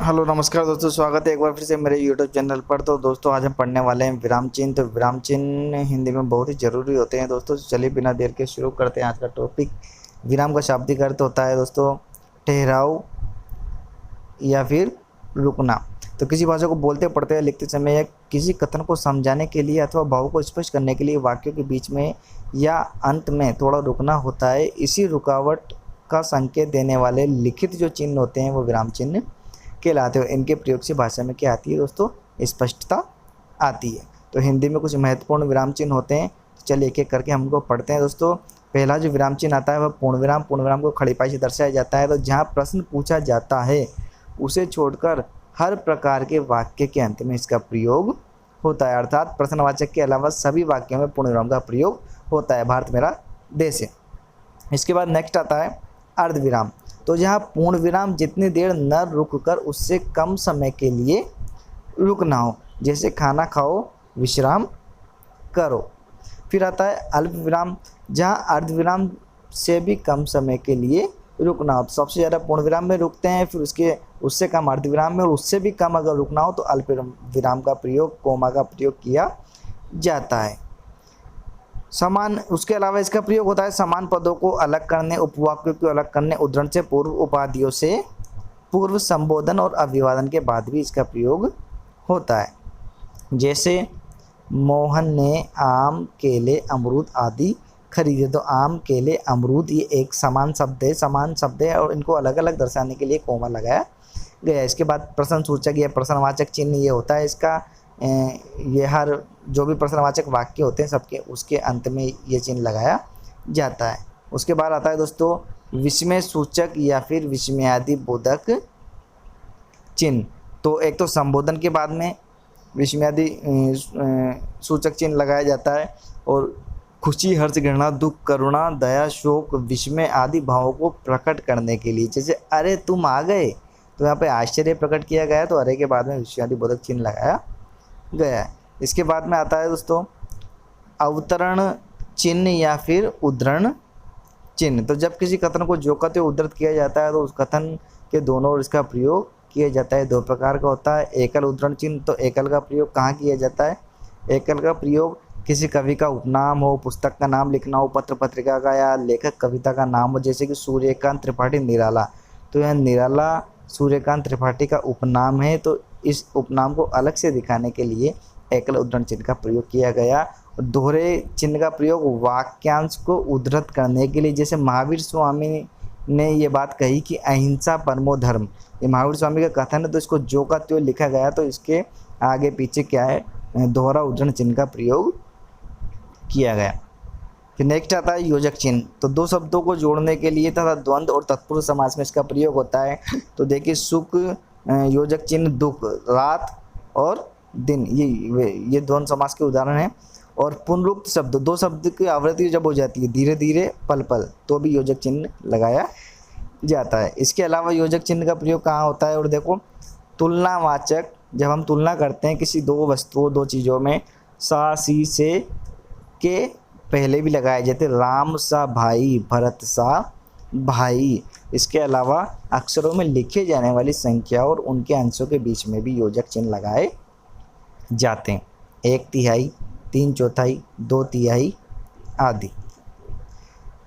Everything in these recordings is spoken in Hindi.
हेलो नमस्कार दोस्तों, स्वागत है एक बार फिर से मेरे यूट्यूब चैनल पर। तो दोस्तों आज हम पढ़ने वाले हैं विराम चिन्ह। तो विराम चिन्ह हिंदी में बहुत ही ज़रूरी होते हैं दोस्तों। चलिए बिना देर के शुरू करते हैं आज का टॉपिक। विराम का शाब्दिक अर्थ होता है दोस्तों ठहराव या फिर रुकना। तो किसी भाषा को बोलते पढ़ते या लिखते समय या किसी कथन को समझाने के लिए अथवा भाव को स्पष्ट करने के लिए वाक्यों के बीच में या अंत में थोड़ा रुकना होता है। इसी रुकावट का संकेत देने वाले लिखित जो चिन्ह होते हैं वो विराम चिन्ह कहलाते हो। इनके प्रयोग से भाषा में क्या आती है दोस्तों? स्पष्टता आती है। तो हिंदी में कुछ महत्वपूर्ण विराम चिन्ह होते हैं। तो चलिए एक एक करके हम उनको पढ़ते हैं दोस्तों। पहला जो विराम चिन्ह आता है वह पूर्ण विराम। पूर्ण विराम को खड़ी पाई से दर्शाया जाता है। तो जहाँ प्रश्न पूछा जाता है उसे छोड़कर हर प्रकार के वाक्य के अंत में इसका प्रयोग होता है। अर्थात प्रश्नवाचक के अलावा सभी वाक्यों में पूर्ण विराम का प्रयोग होता है। भारत मेरा देश है। इसके बाद नेक्स्ट आता है अर्धविराम। तो जहाँ पूर्ण विराम जितनी देर न रुककर उससे कम समय के लिए रुकना हो, जैसे खाना खाओ, विश्राम करो। फिर आता है अल्प विराम, जहाँ अर्धविराम से भी कम समय के लिए रुकना हो। तो सबसे ज़्यादा पूर्ण विराम में रुकते हैं, फिर उससे कम अर्धविराम में, और उससे भी कम अगर रुकना हो तो अल्प विराम का प्रयोग, कोमा का प्रयोग किया जाता है। समान उसके अलावा इसका प्रयोग होता है समान पदों को अलग करने, उपवाक्यों को अलग करने, उद्धरण से पूर्व, उपाधियों से पूर्व, संबोधन और अभिवादन के बाद भी इसका प्रयोग होता है। जैसे मोहन ने आम, केले, अमरूद आदि खरीदे। तो आम, केले, अमरूद ये एक समान शब्द है और इनको अलग अलग दर्शाने के लिए कोमा लगाया गया। इसके बाद प्रश्न सूचक या प्रश्नवाचक चिन्ह ये होता है इसका। ये हर जो भी प्रश्नवाचक वाक्य होते हैं सबके उसके अंत में ये चिन्ह लगाया जाता है। उसके बाद आता है दोस्तों विस्मय सूचक या फिर विस्मयादि बोधक चिन्ह। तो एक तो संबोधन के बाद में विस्मयादि सूचक चिन्ह लगाया जाता है, और खुशी, हर्ष, घृणा, दुख, करुणा, दया, शोक, विस्मय आदि भावों को प्रकट करने के लिए, जैसे अरे तुम आ गए तो यहाँ पे आश्चर्य प्रकट किया गया, तो अरे के बाद में विस्मयादि बोधक चिन्ह लगाया गया है। इसके बाद में आता है दोस्तों अवतरण चिन्ह या फिर उद्धरण चिन्ह। तो जब किसी कथन को जो कहते उद्धृत किया जाता है तो उस कथन के दोनों ओर इसका प्रयोग किया जाता है। दो प्रकार का होता है एकल उद्धरण चिन्ह। तो एकल का प्रयोग कहाँ किया जाता है? एकल का प्रयोग किसी कवि का उपनाम हो, पुस्तक का नाम लिखना हो, पत्र पत्रिका का या लेखक कविता का नाम हो, जैसे कि सूर्यकांत त्रिपाठी निराला। तो यह निराला सूर्यकांत त्रिपाठी का उपनाम है, तो इस उपनाम को अलग से दिखाने के लिए एकल उद्धरण चिन्ह का प्रयोग किया गया। दोहरे चिन्ह का प्रयोग वाक्यांश को उद्धृत करने के लिए, जैसे महावीर स्वामी ने ये बात कही कि अहिंसा परमो धर्म। ये महावीर स्वामी का कथन है, तो इसको जो का त्यों लिखा गया, तो इसके आगे पीछे क्या है? दोहरा उद्धरण चिन्ह का प्रयोग किया गया। फिर नेक्स्ट आता है योजक चिन्ह। तो दो शब्दों को जोड़ने के लिए तथा द्वंद्व और तत्पुरुष समास में इसका प्रयोग होता है। तो देखिए सुख योजक चिन्ह दुख, रात और दिन, ये द्वंद्व समास के उदाहरण हैं। और पुनरुक्त शब्द, दो शब्द की आवृत्ति जब हो जाती है धीरे धीरे, पल पल, तो भी योजक चिन्ह लगाया जाता है। इसके अलावा योजक चिन्ह का प्रयोग कहाँ होता है? और देखो तुलनावाचक, जब हम तुलना करते हैं किसी दो वस्तुओं, दो चीज़ों में, सा, सी, से के पहले भी लगाए जाते, राम सा भाई, भरत सा भाई। इसके अलावा अक्षरों में लिखे जाने वाली संख्या और उनके अंशों के बीच में भी योजक चिन्ह लगाए जाते हैं। 1/3, 3/4, 2/3 आदि।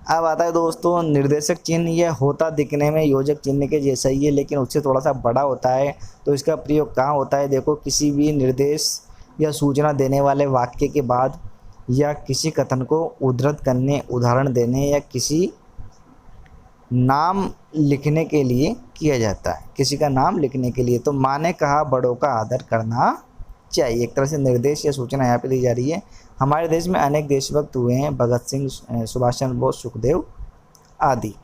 अब आता है दोस्तों निर्देशक चिन्ह। यह होता दिखने में योजक चिन्ह के जैसा ही है, लेकिन उससे थोड़ा सा बड़ा होता है। तो इसका प्रयोग कहाँ होता है? देखो किसी भी निर्देश या सूचना देने वाले वाक्य के बाद, या किसी कथन को उद्धृत करने, उदाहरण देने, या किसी नाम लिखने के लिए किया जाता है। किसी का नाम लिखने के लिए। तो माँ ने कहा बड़ों का आदर करना चाहिए। एक तरह से निर्देश या सूचना यहाँ पे दी जा रही है। हमारे देश में अनेक देशभक्त हुए हैं, भगत सिंह, सुभाष चंद्र बोस, सुखदेव आदि।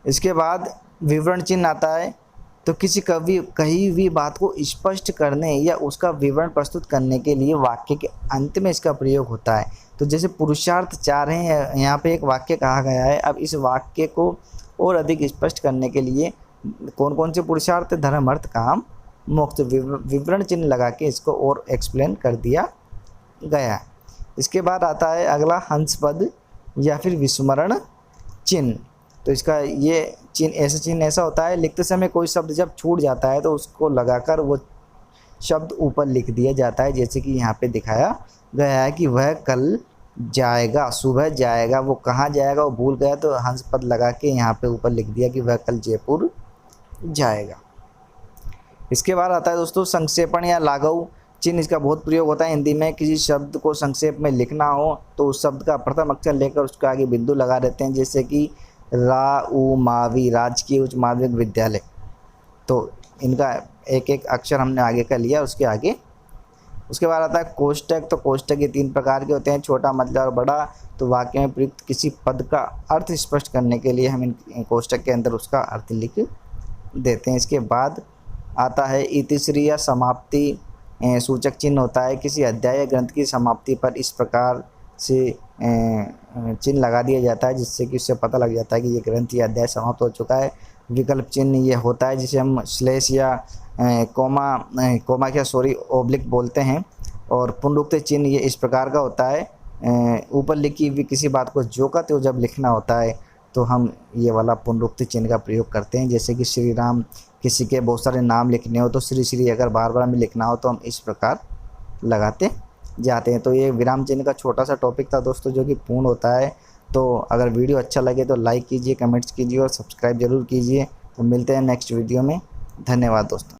इसके बाद विवरण चिन्ह आता है। तो किसी कही हुई बात को स्पष्ट करने या उसका विवरण प्रस्तुत करने के लिए वाक्य के अंत में इसका प्रयोग होता है। तो जैसे पुरुषार्थ 4 हैं, यहाँ पे एक वाक्य कहा गया है। अब इस वाक्य को और अधिक स्पष्ट करने के लिए कौन कौन से पुरुषार्थ? धर्म, अर्थ, काम, मोक्ष। विवरण चिन्ह लगा के इसको और एक्सप्लेन कर दिया गया। इसके बाद आता है अगला हंस पद या फिर विस्मरण चिन्ह। तो इसका ये चिन्ह ऐसा होता है, लिखते समय कोई शब्द जब छूट जाता है तो उसको लगाकर वो शब्द ऊपर लिख दिया जाता है। जैसे कि यहाँ पे दिखाया गया है कि वह कल जाएगा, सुबह जाएगा। वो कहाँ जाएगा वो भूल गया तो हंस पद लगा के यहाँ पे ऊपर लिख दिया कि वह कल जयपुर जाएगा। इसके बाद आता है दोस्तों संक्षेपण या लाघव चिन्ह। इसका बहुत प्रयोग होता है हिंदी में। किसी शब्द को संक्षेप में लिखना हो तो उस शब्द का प्रथम अक्षर लेकर उसके आगे बिंदु लगा देते हैं। जैसे कि राउमावी, राजकीय उच्च माध्यमिक विद्यालय। तो इनका एक एक अक्षर हमने आगे का लिया उसके आगे। उसके बाद आता है कोष्टक। तो कोष्टक ये 3 प्रकार के होते हैं, छोटा, मझला और बड़ा। तो वाक्य में प्रयुक्त किसी पद का अर्थ स्पष्ट करने के लिए हम इन कोष्टक के अंदर उसका अर्थ लिख देते हैं। इसके बाद आता है इतिश्री या समाप्ति सूचक चिन्ह होता है। किसी अध्याय या ग्रंथ की समाप्ति पर इस प्रकार से चिन्ह लगा दिया जाता है जिससे कि उससे पता लग जाता है कि ये ग्रंथ या अध्याय समाप्त हो चुका है। विकल्प चिन्ह ये होता है जिसे हम स्लैश या कोमा क्या ओब्लिक बोलते हैं। और पुनरुक्त चिन्ह ये इस प्रकार का होता है, ऊपर लिखी हुई किसी बात को जो का त्यों जब लिखना होता है तो हम ये वाला पुनरुक्त चिन्ह का प्रयोग करते हैं। जैसे कि श्री राम, किसी के बहुत सारे नाम लिखने हो तो श्री श्री अगर बार बार में लिखना हो तो हम इस प्रकार लगाते जाते हैं। तो ये विराम चिन्ह का छोटा सा टॉपिक था दोस्तों जो कि पूर्ण होता है। तो अगर वीडियो अच्छा लगे तो लाइक कीजिए, कमेंट्स कीजिए और सब्सक्राइब जरूर कीजिए। तो मिलते हैं नेक्स्ट वीडियो में। धन्यवाद दोस्तों।